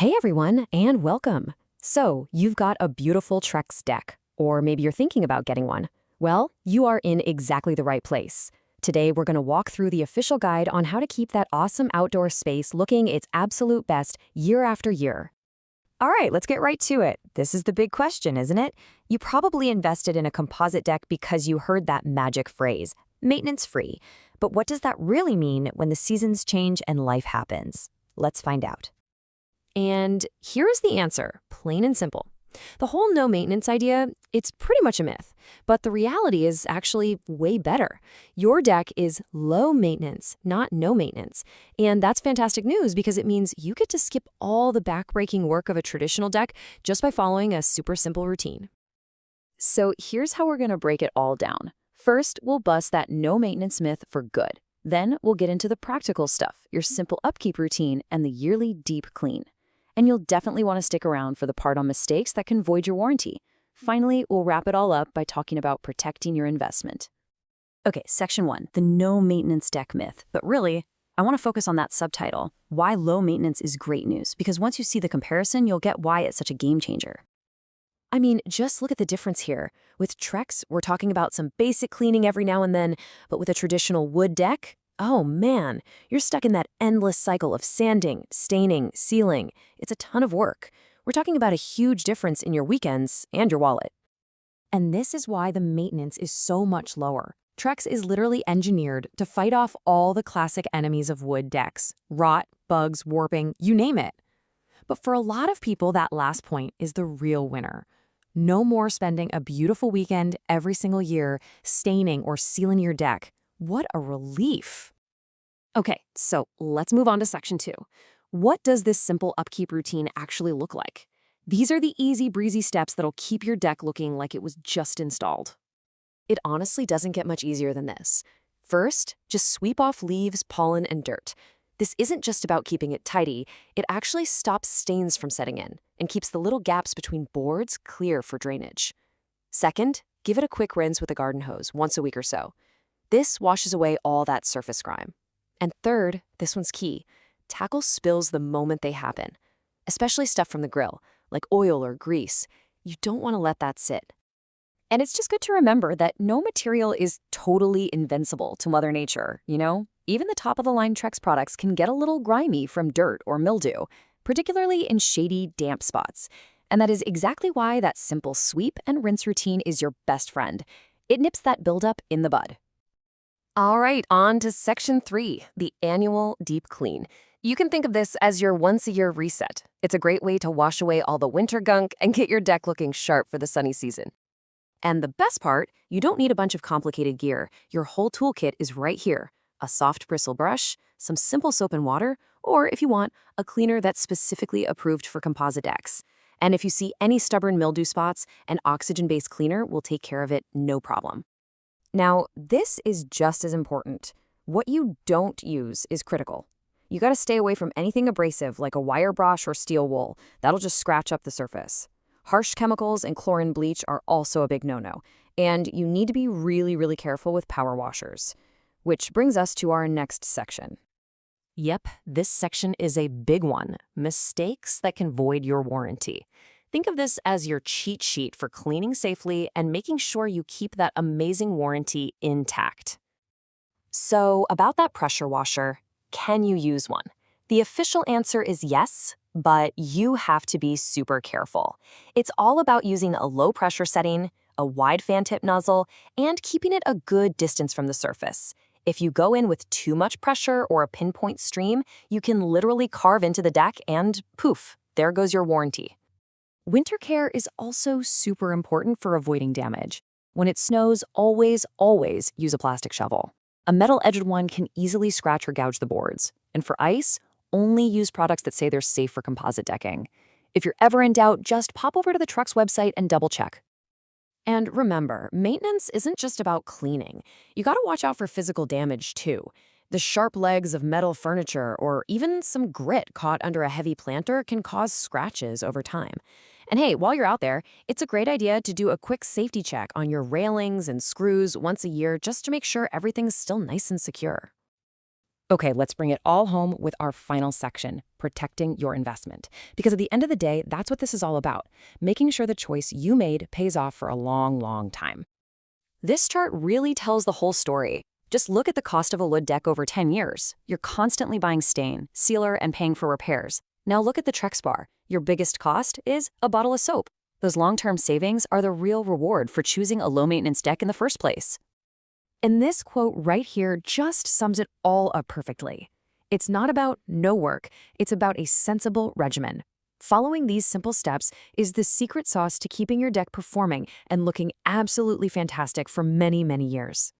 Hey everyone, and welcome. So, you've got a beautiful Trex deck, or maybe you're thinking about getting one. Well, you are in exactly the right place. Today, we're going to walk through the official guide on how to keep that awesome outdoor space looking its absolute best year after year. All right, let's get right to it. This is the big question, isn't it? You probably invested in a composite deck because you heard that magic phrase, maintenance free. But what does that really mean when the seasons change and life happens? Let's find out. And here is the answer, plain and simple. The whole no maintenance idea, it's pretty much a myth, but the reality is actually way better. Your deck is low maintenance, not no maintenance. And that's fantastic news because it means you get to skip all the backbreaking work of a traditional deck just by following a super simple routine. So here's how we're going to break it all down. First, we'll bust that no maintenance myth for good. Then we'll get into the practical stuff, your simple upkeep routine and the yearly deep clean. And you'll definitely want to stick around for the part on mistakes that can void your warranty. Finally, we'll wrap it all up by talking about protecting your investment. Okay, section 1, the no maintenance deck myth. But really, I want to focus on that subtitle, why low maintenance is great news, because once you see the comparison, you'll get why it's such a game changer. I mean, just look at the difference here. With Trex, we're talking about some basic cleaning every now and then, but with a traditional wood deck, oh man, you're stuck in that endless cycle of sanding, staining, sealing. It's a ton of work. We're talking about a huge difference in your weekends and your wallet. And this is why the maintenance is so much lower. Trex is literally engineered to fight off all the classic enemies of wood decks: rot, bugs, warping, you name it. But for a lot of people, that last point is the real winner. No more spending a beautiful weekend every single year staining or sealing your deck. What a relief. Okay, so let's move on to section 2. What does this simple upkeep routine actually look like? These are the easy breezy steps that'll keep your deck looking like it was just installed. It honestly doesn't get much easier than this. First, just sweep off leaves, pollen, and dirt. This isn't just about keeping it tidy, it actually stops stains from setting in and keeps the little gaps between boards clear for drainage. Second, give it a quick rinse with a garden hose once a week or so. This washes away all that surface grime. And third, this one's key, tackle spills the moment they happen, especially stuff from the grill, like oil or grease. You don't want to let that sit. And it's just good to remember that no material is totally invincible to Mother Nature, you know? Even the top-of-the-line Trex products can get a little grimy from dirt or mildew, particularly in shady, damp spots. And that is exactly why that simple sweep and rinse routine is your best friend. It nips that buildup in the bud. All right, on to section 3, the annual deep clean. You can think of this as your once-a-year reset. It's a great way to wash away all the winter gunk and get your deck looking sharp for the sunny season. And the best part, you don't need a bunch of complicated gear. Your whole toolkit is right here. A soft bristle brush, some simple soap and water, or if you want, a cleaner that's specifically approved for composite decks. And if you see any stubborn mildew spots, an oxygen-based cleaner will take care of it no problem. Now, this is just as important. What you don't use is critical. You gotta stay away from anything abrasive like a wire brush or steel wool. That'll just scratch up the surface. Harsh chemicals and chlorine bleach are also a big no-no. And you need to be really, really careful with power washers. Which brings us to our next section. Yep, this section is a big one. Mistakes that can void your warranty. Think of this as your cheat sheet for cleaning safely and making sure you keep that amazing warranty intact. So, about that pressure washer, can you use one? The official answer is yes, but you have to be super careful. It's all about using a low pressure setting, a wide fan tip nozzle, and keeping it a good distance from the surface. If you go in with too much pressure or a pinpoint stream, you can literally carve into the deck and poof, there goes your warranty. Winter care is also super important for avoiding damage. When it snows, always use a plastic shovel. A metal-edged one can easily scratch or gouge the boards. And for ice, only use products that say they're safe for composite decking. If you're ever in doubt, just pop over to the Trex website and double-check. And remember, maintenance isn't just about cleaning. You gotta watch out for physical damage, too. The sharp legs of metal furniture or even some grit caught under a heavy planter can cause scratches over time. And hey, while you're out there, it's a great idea to do a quick safety check on your railings and screws once a year just to make sure everything's still nice and secure. Okay, let's bring it all home with our final section, protecting your investment. Because at the end of the day, that's what this is all about, making sure the choice you made pays off for a long, long time. This chart really tells the whole story. Just look at the cost of a wood deck over 10 years. You're constantly buying stain, sealer, and paying for repairs. Now look at the Trex bar. Your biggest cost is a bottle of soap. Those long-term savings are the real reward for choosing a low-maintenance deck in the first place. And this quote right here just sums it all up perfectly. It's not about no work, it's about a sensible regimen. Following these simple steps is the secret sauce to keeping your deck performing and looking absolutely fantastic for many, many years.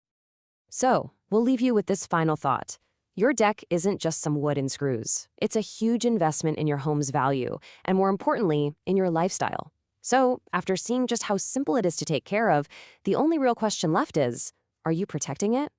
So, we'll leave you with this final thought. Your deck isn't just some wood and screws. It's a huge investment in your home's value, and more importantly, in your lifestyle. So, after seeing just how simple it is to take care of, the only real question left is, are you protecting it?